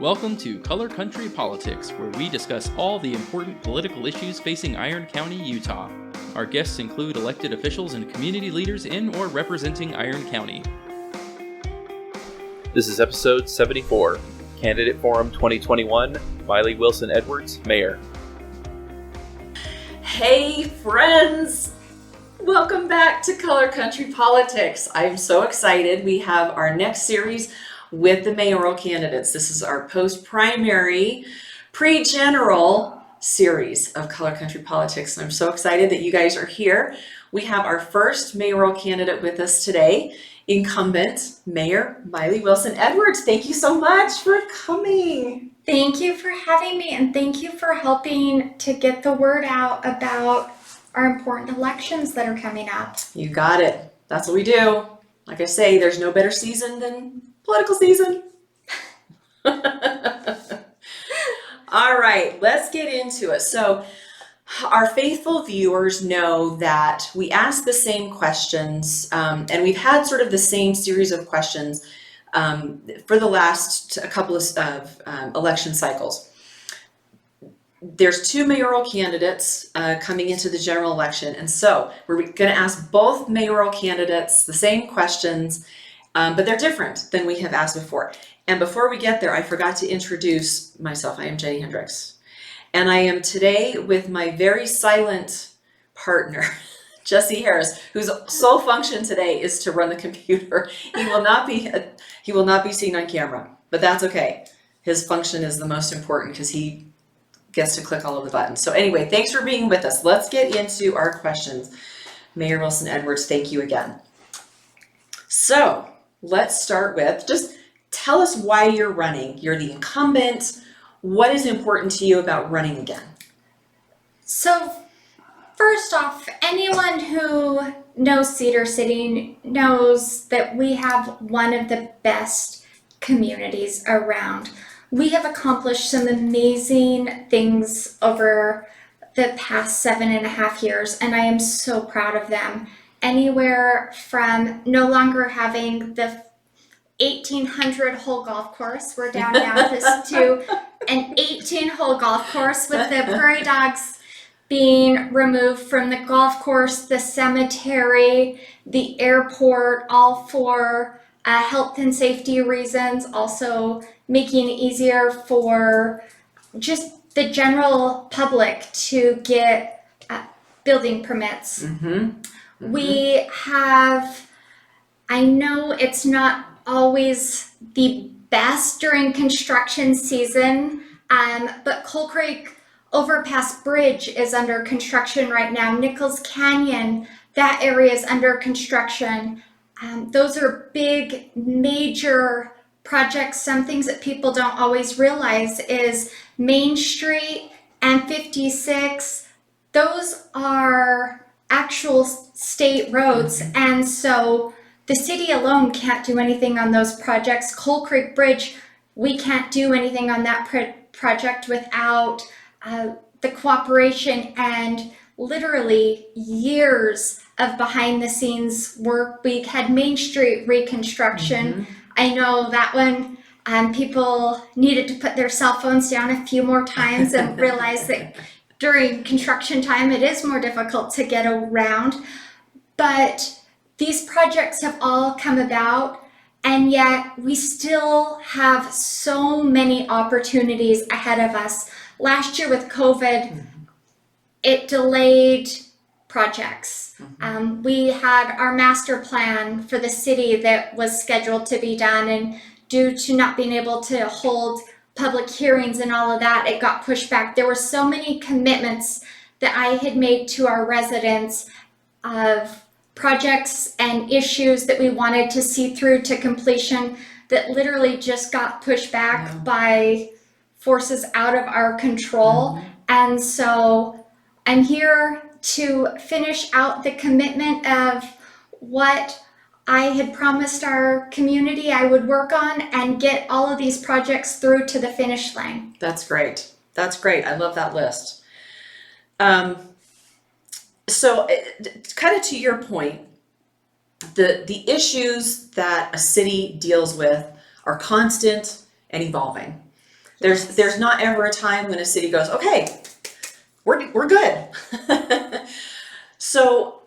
Welcome to Color Country Politics, where we discuss all the important political issues facing Iron County, Utah. Our guests include elected officials and community leaders in or representing Iron County. This is episode 74, Candidate Forum 2021, Maile Wilson-Edwards, Mayor. Hey friends! Welcome back to Color Country Politics. I'm so excited. We have our next series with the mayoral candidates. This is our post-primary, pre-general series of Color Country Politics. And I'm so excited that you guys are here. We have our first mayoral candidate with us today, incumbent Mayor Maile Wilson-Edwards. Thank you so much for coming. Thank you for having me, and thank you for helping to get the word out about our important elections that are coming up. You got it. That's what we do. Like I say, there's no better season than political season. All right, let's get into it. So our faithful viewers know that we ask the same questions, and we've had sort of the same series of questions for the last couple of election cycles. There's two mayoral candidates coming into the general election, and so we're going to ask both mayoral candidates the same questions, but they're different than we have asked before. And before we get there, I forgot to introduce myself. I am Jenny Hendricks, and I am today with my very silent partner, Jesse Harris, whose sole function today is to run the computer. He will not be seen on camera, but that's okay. His function is the most important because he gets to click all of the buttons. So anyway, thanks for being with us. Let's get into our questions. Mayor Wilson-Edwards, thank you again. So let's start with, just tell us why you're running. You're the incumbent. What is important to you about running again? So first off, anyone who knows Cedar City knows that we have one of the best communities around. We have accomplished some amazing things over the past 7.5 years, and I am so proud of them. Anywhere from no longer having the 1,800-hole golf course, we're down now to an 18-hole golf course with the prairie dogs being removed from the golf course, the cemetery, the airport, all for health and safety reasons, also making it easier for just the general public to get building permits. We have, I know it's not always the best during construction season, but Coal Creek Overpass Bridge is under construction right now. Nichols Canyon, that area is under construction. Those are big, major projects. Some things that people don't always realize is Main Street and 56. Those are actual state roads, and so the city alone can't do anything on those projects. Coal Creek Bridge, we can't do anything on that project without the cooperation and literally years of behind the scenes work. We had Main Street reconstruction. I know that one, people needed to put their cell phones down a few more times and realize that during construction time it is more difficult to get around. But these projects have all come about, and yet we still have so many opportunities ahead of us. Last year with COVID, it delayed projects. We had our master plan for the city that was scheduled to be done, and due to not being able to hold public hearings and all of that, it got pushed back. There were so many commitments that I had made to our residents of projects and issues that we wanted to see through to completion that literally just got pushed back by forces out of our control. And so I'm here to finish out the commitment of what I had promised our community I would work on and get all of these projects through to the finish line. That's great. That's great. I love that list. So kind of to your point, the issues that a city deals with are constant and evolving. There's not ever a time when a city goes, okay, we're good. So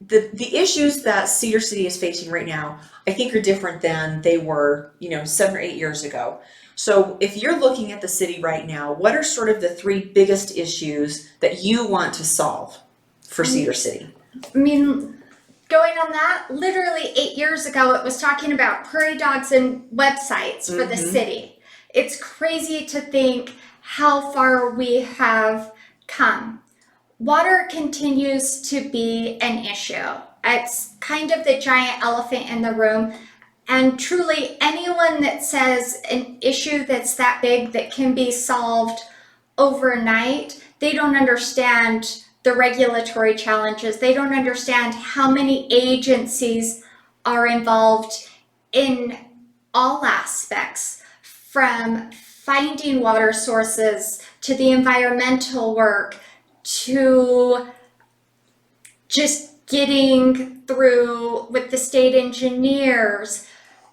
the issues that Cedar City is facing right now, I think are different than they were, 7 or 8 years ago. So if you're looking at the city right now, what are sort of the 3 biggest issues that you want to solve for Cedar City? I mean, going on that, literally 8 years ago, it was talking about prairie dogs and websites for the city. It's crazy to think how far we have come. Water continues to be an issue. It's kind of the giant elephant in the room. And truly, anyone that says an issue that's that big that can be solved overnight, they don't understand the regulatory challenges. They don't understand how many agencies are involved in all aspects, from finding water sources to the environmental work to just getting through with the state engineers.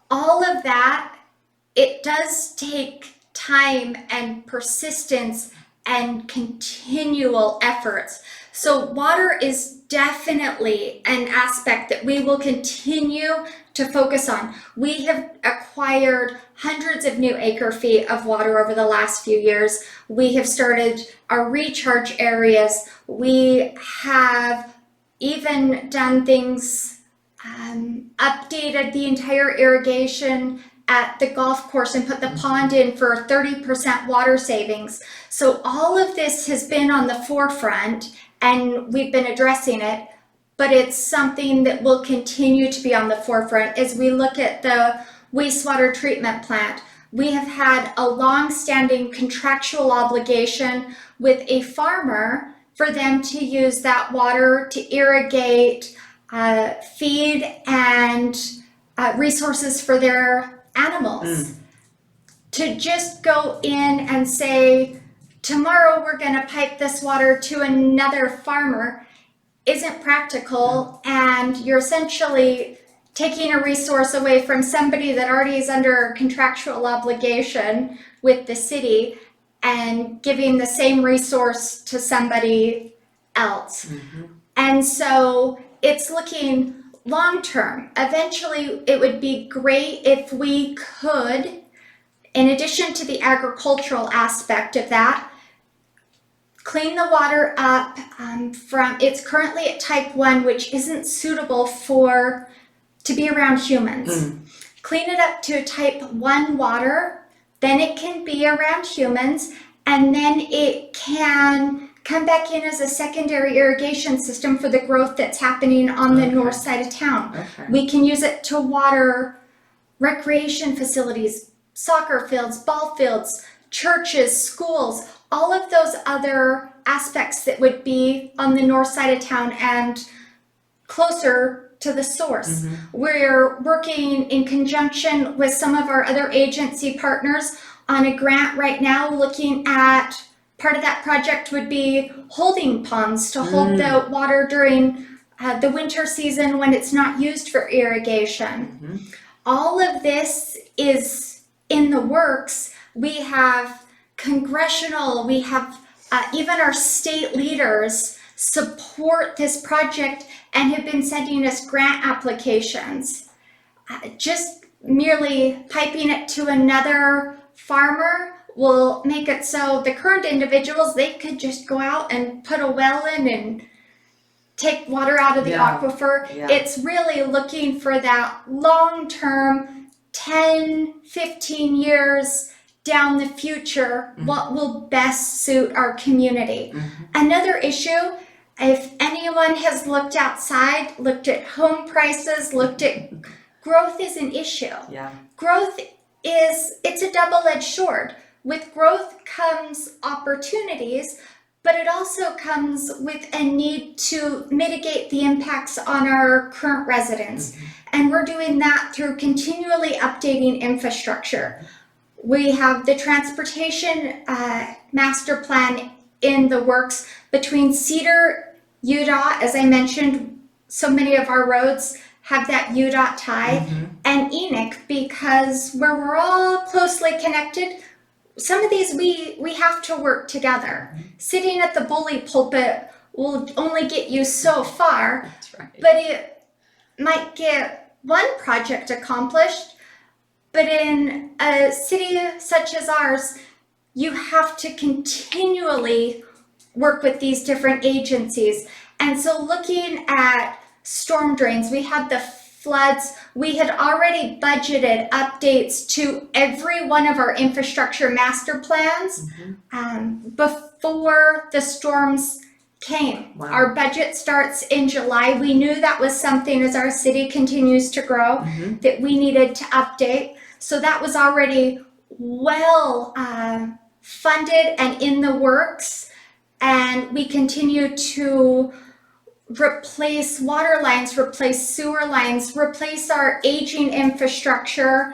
All of that, it does take time and persistence and continual efforts. So water is definitely an aspect that we will continue to focus on. We have acquired hundreds of new acre feet of water over the last few years. We have started our recharge areas. We have even done things, updated the entire irrigation at the golf course and put the pond in for 30% water savings. So all of this has been on the forefront and we've been addressing it, but it's something that will continue to be on the forefront as we look at the wastewater treatment plant. We have had a long-standing contractual obligation with a farmer for them to use that water to irrigate, feed, and resources for their animals. To just go in and say, tomorrow we're going to pipe this water to another farmer isn't practical, and you're essentially taking a resource away from somebody that already is under contractual obligation with the city and giving the same resource to somebody else. And so it's looking long term. Eventually, it would be great if we could, in addition to the agricultural aspect of that, clean the water up from, it's currently at type 1, which isn't suitable to be around humans. Clean it up to a type 1 water, then it can be around humans, and then it can come back in as a secondary irrigation system for the growth that's happening on the north side of town. We can use it to water recreation facilities, soccer fields, ball fields, churches, schools, all of those other aspects that would be on the north side of town and closer to the source. We're working in conjunction with some of our other agency partners on a grant right now, looking at part of that project would be holding ponds to hold the water during the winter season when it's not used for irrigation. All of this is in the works. We have we have even our state leaders support this project and have been sending us grant applications. Just merely piping it to another farmer will make it so the current individuals, they could just go out and put a well in and take water out of the aquifer. It's really looking for that long-term, 10, 15 years down the future, what will best suit our community. Another issue, if anyone has looked outside, looked at home prices, looked at growth is an issue. Growth it's a double-edged sword. With growth comes opportunities, but it also comes with a need to mitigate the impacts on our current residents. And we're doing that through continually updating infrastructure. We have the transportation master plan in the works between Cedar, Utah. As I mentioned, so many of our roads have that UDOT tie, and Enoch, because where we're all closely connected, some of these we have to work together. Sitting at the bully pulpit will only get you so far, That's right. but it might get one project accomplished. But in a city such as ours, you have to continually work with these different agencies. And so looking at storm drains, we had the floods, we had already budgeted updates to every one of our infrastructure master plans before the storms came. Wow. Our budget starts in July. We knew that was something, as our city continues to grow, that we needed to update. So that was already well funded and in the works. And we continue to replace water lines, replace sewer lines, replace our aging infrastructure.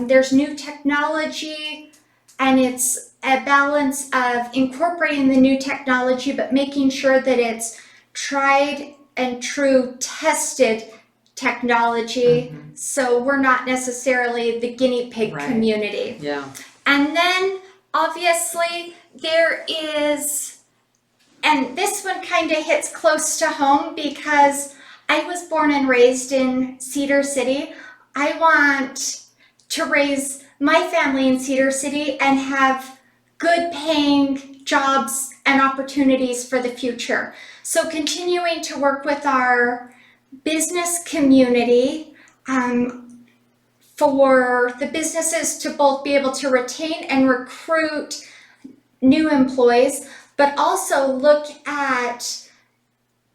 There's new technology, and it's a balance of incorporating the new technology, but making sure that it's tried and true, tested technology. So we're not necessarily the guinea pig community. Yeah. And then obviously there is, and this one kind of hits close to home because I was born and raised in Cedar City. I want to raise my family in Cedar City and have good paying jobs and opportunities for the future. So continuing to work with our business community for the businesses to both be able to retain and recruit new employees, but also look at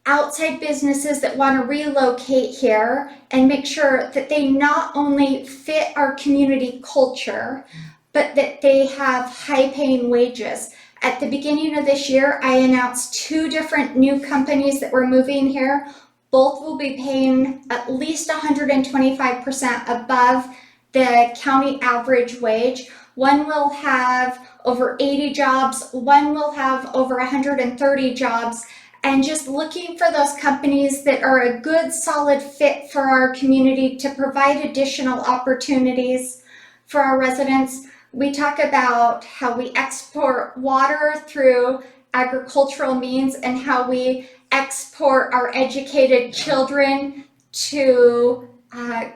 outside businesses that want to relocate here and make sure that they not only fit our community culture, but that they have high paying wages. At the beginning of this year, I announced 2 different new companies that were moving here. Both will be paying at least 125% above the county average wage. One will have over 80 jobs, one will have over 130 jobs, and just looking for those companies that are a good, solid fit for our community to provide additional opportunities for our residents. We talk about how we export water through agricultural means and how we export our educated children to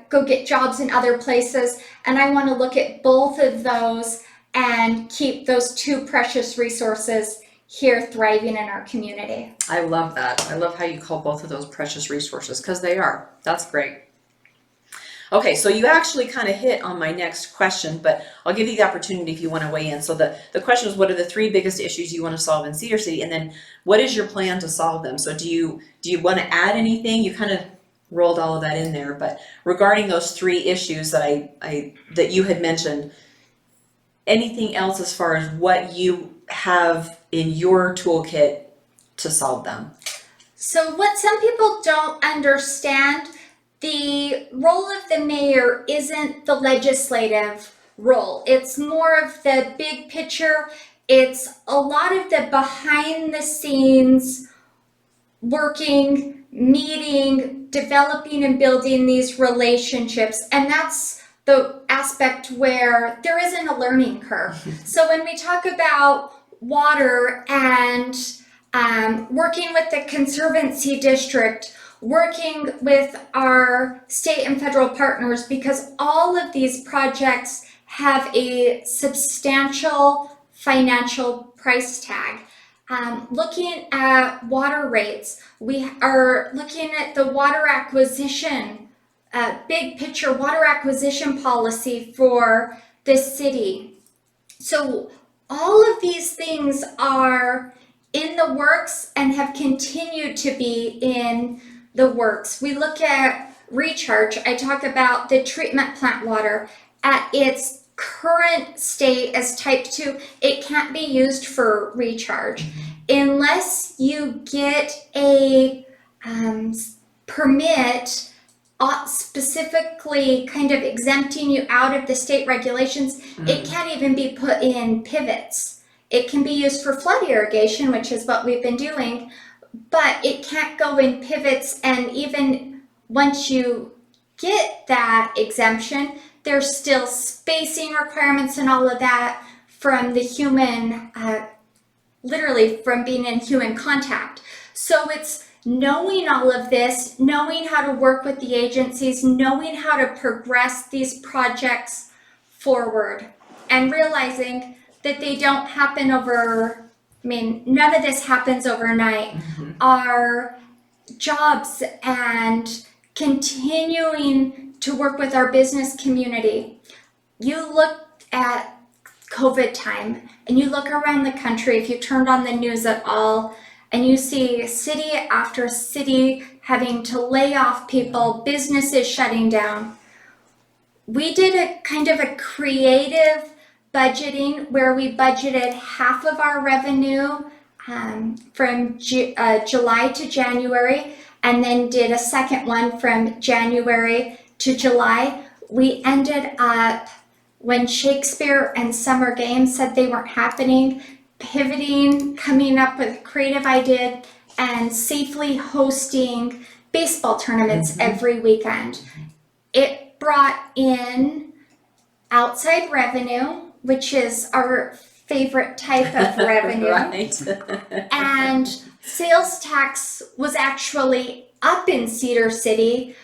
go get jobs in other places. And I want to look at both of those and keep those 2 precious resources here thriving in our community. I love that. I love how you call both of those precious resources, because they are. That's great. Okay, so you actually kind of hit on my next question, but I'll give you the opportunity if you want to weigh in. So the question is, what are the 3 biggest issues you want to solve in Cedar City? And then what is your plan to solve them? So do you want to add anything? You kind of rolled all of that in there, but regarding those 3 issues that that you had mentioned, anything else as far as what you have in your toolkit to solve them? So what some people don't understand, the role of the mayor isn't the legislative role. It's more of the big picture. It's a lot of the behind the scenes working, meeting, developing and building these relationships. And that's the aspect where there isn't a learning curve. So when we talk about water and working with the Conservancy District, working with our state and federal partners, because all of these projects have a substantial financial price tag. Looking at water rates, we are looking at the water acquisition, big picture water acquisition policy for the city. So all of these things are in the works and have continued to be in the works. We look at recharge. I talk about the treatment plant water at its current state as type 2. It can't be used for recharge unless you get a permit specifically kind of exempting you out of the state regulations. It can't even be put in pivots. It can be used for flood irrigation, which is what we've been doing, but it can't go in pivots. And even once you get that exemption, there's still spacing requirements and all of that from the human, literally from being in human contact. So it's knowing all of this, knowing how to work with the agencies, knowing how to progress these projects forward, and realizing that they don't happen none of this happens overnight. Our jobs and continuing to work with our business community. You look at COVID time and you look around the country, if you turned on the news at all, and you see city after city having to lay off people, businesses shutting down. We did a kind of a creative budgeting where we budgeted half of our revenue from July to January, and then did a second one from January to July. We ended up, when Shakespeare and Summer Games said they weren't happening, pivoting, coming up with a creative idea, and safely hosting baseball tournaments every weekend. It brought in outside revenue, which is our favorite type of revenue. Right. And sales tax was actually up in Cedar City.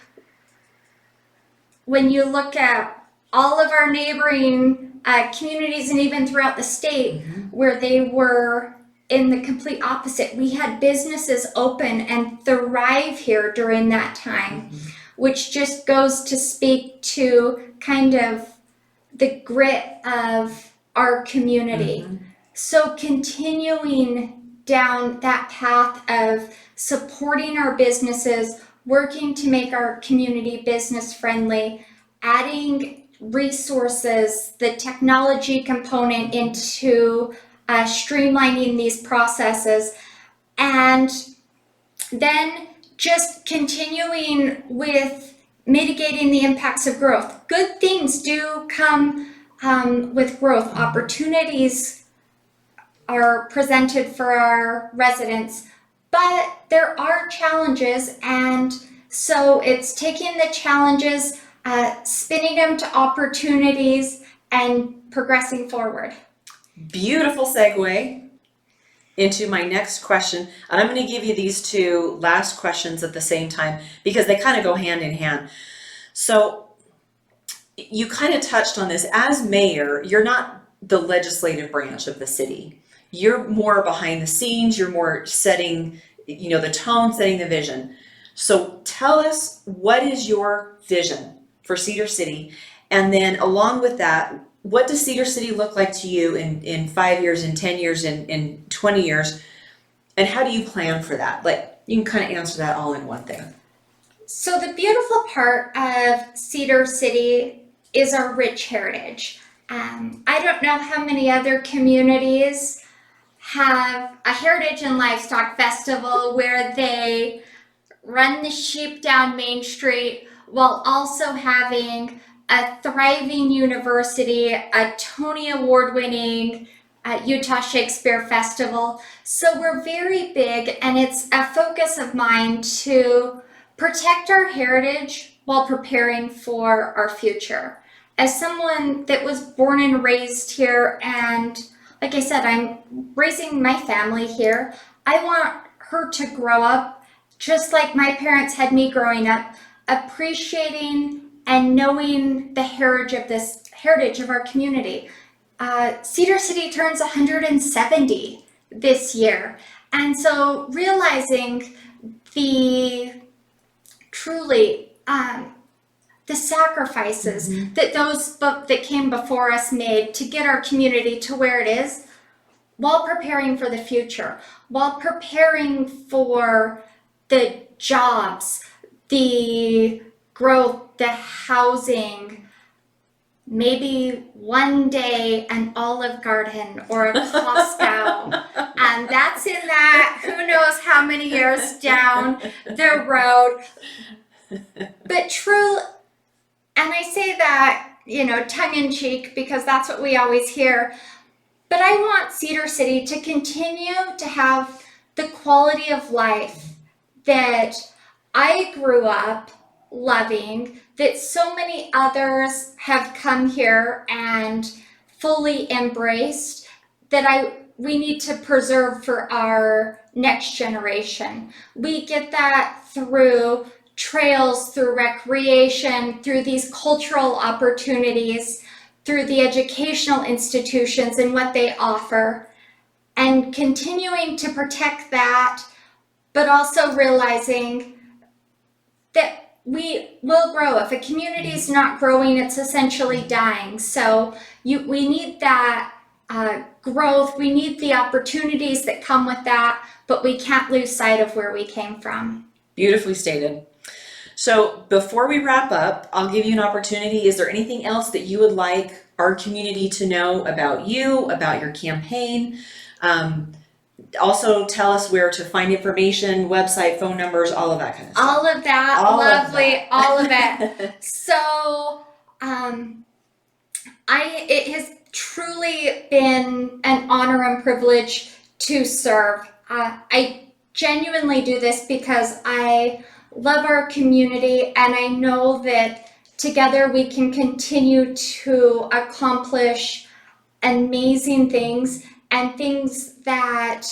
When you look at all of our neighboring communities and even throughout the state, where they were in the complete opposite. We had businesses open and thrive here during that time, which just goes to speak to kind of the grit of our community. So continuing down that path of supporting our businesses, working to make our community business friendly, adding resources, the technology component into streamlining these processes, and then just continuing with mitigating the impacts of growth. Good things do come with growth. Opportunities are presented for our residents, but there are challenges, and so it's taking the challenges, spinning them to opportunities, and progressing forward. Beautiful segue into my next question. And I'm going to give you these two last questions at the same time because they kind of go hand in hand. So you kind of touched on this. As mayor, you're not the legislative branch of the city. You're more behind the scenes. You're more setting, the tone, setting the vision. So tell us, what is your vision for Cedar City? And then along with that, what does Cedar City look like to you in 5 years, in 10 years, in 20 years? And how do you plan for that? Like, you can kind of answer that all in one thing. So the beautiful part of Cedar City is our rich heritage. I don't know how many other communities have a heritage and livestock festival where they run the sheep down Main Street while also having a thriving university, a Tony Award-winning Utah Shakespeare Festival. So we're very big, and it's a focus of mine to protect our heritage while preparing for our future. As someone that was born and raised here, and like I said, I'm raising my family here, I want her to grow up just like my parents had me growing up, appreciating and knowing the heritage of our community. Cedar City turns 170 this year. And so realizing the sacrifices that those that came before us made to get our community to where it is, while preparing for the future, while preparing for the jobs, the growth, the housing, maybe one day an Olive Garden or a Costco, and that's in that who knows how many years down the road. But true, and I say that, tongue in cheek, because that's what we always hear, but I want Cedar City to continue to have the quality of life that I grew up loving, that so many others have come here and fully embraced, that we need to preserve for our next generation. We get that through trails, through recreation, through these cultural opportunities, through the educational institutions and what they offer, and continuing to protect that, but also realizing that we will grow. If a community is not growing, it's essentially dying. So we need that growth, we need the opportunities that come with that, but we can't lose sight of where we came from. Beautifully stated. So before we wrap up, I'll give you an opportunity. Is there anything else that you would like our community to know about you, about your campaign? Also tell us where to find information, website, phone numbers, all of that kind of stuff. All of that, All of lovely, that. all of it. So, it has truly been an honor and privilege to serve. I genuinely do this because I love our community, and I know that together we can continue to accomplish amazing things, and things that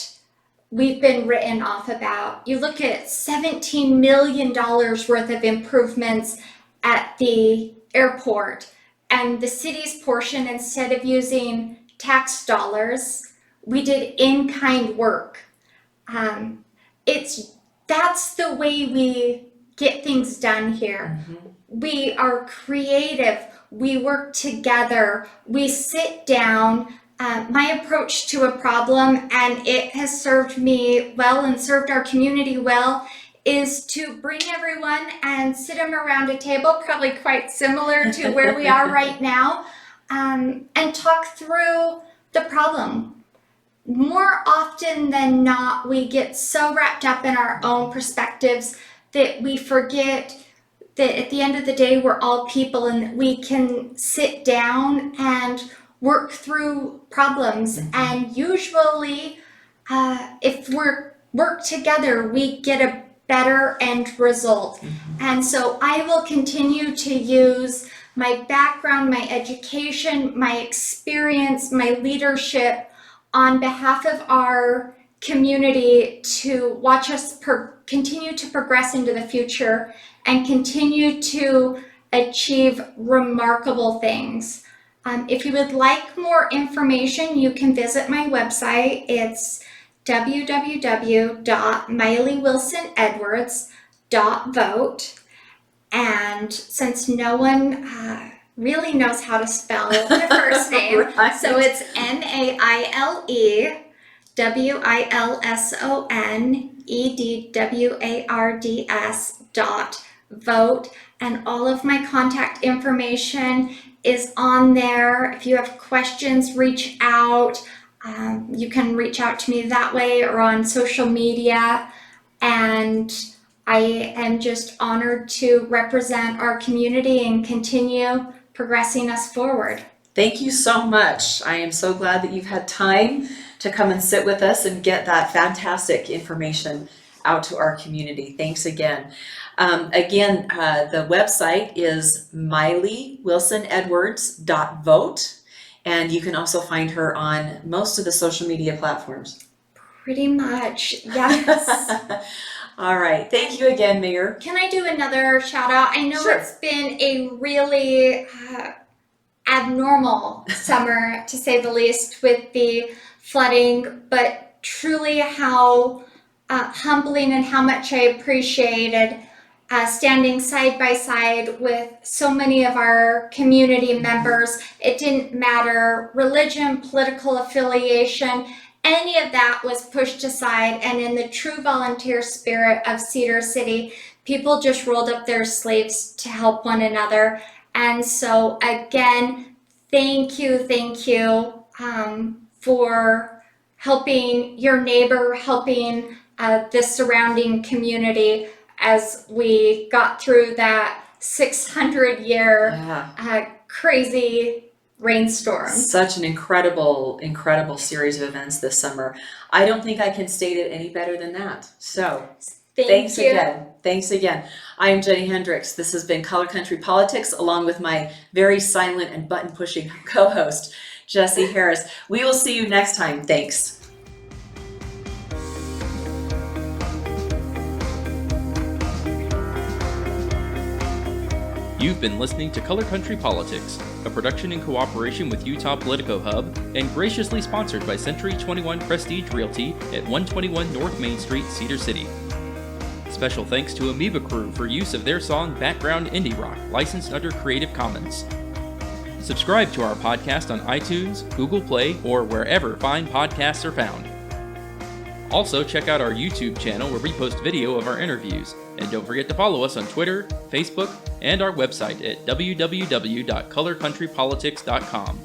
we've been written off about. You look at $17 million worth of improvements at the airport, and the city's portion, instead of using tax dollars, we did in-kind work. That's the way we get things done here. Mm-hmm. We are creative, we work together, we sit down. My approach to a problem, and it has served me well and served our community well, is to bring everyone and sit them around a table, probably quite similar to where we are right now, and talk through the problem. More often than not, we get so wrapped up in our own perspectives that we forget that at the end of the day, we're all people, and we can sit down and work through problems. Mm-hmm. And usually, if we're work together, we get a better end result. Mm-hmm. And so I will continue to use my background, my education, my experience, my leadership on behalf of our community to watch us continue to progress into the future and continue to achieve remarkable things. If you would like more information, you can visit my website. It's www.milewilsonedwards.vote. And since no one really knows how to spell the first name, right. So it's Mailewilsonedwards.vote. And all of my contact information is on there. If you have questions, reach out. You can reach out to me that way or on social media. And I am just honored to represent our community and continue progressing us forward. Thank you so much. I am so glad that you've had time to come and sit with us and get that fantastic information out to our community. Thanks again. The website is MileyWilsonEdwards.vote, and you can also find her on most of the social media platforms. Pretty much, yes. All right. Thank you again, Mayor. Can I do another shout out? I know Sure. It's been a really abnormal summer, to say the least, with the flooding, but truly how humbling and how much I appreciated standing side by side with so many of our community members. It didn't matter religion, political affiliation, any of that was pushed aside, and in the true volunteer spirit of Cedar City, people just rolled up their sleeves to help one another. And so again, thank you for helping your neighbor, helping the surrounding community as we got through that 600-year crazy rainstorm. Such an incredible series of events this summer. I don't think I can state it any better than that. So Thanks you. again. Thanks again. I am Jenny Hendricks. This has been Color Country Politics, along with my very silent and button-pushing co-host, Jesse Harris. We will see you next time. Thanks. You've been listening to Color Country Politics, a production in cooperation with Utah Politico Hub and graciously sponsored by Century 21 Prestige Realty at 121 North Main Street, Cedar City. Special thanks to Amoeba Crew for use of their song Background Indie Rock, licensed under Creative Commons. Subscribe to our podcast on iTunes, Google Play, or wherever fine podcasts are found. Also, check out our YouTube channel where we post video of our interviews. And don't forget to follow us on Twitter, Facebook, and our website at www.colorcountrypolitics.com.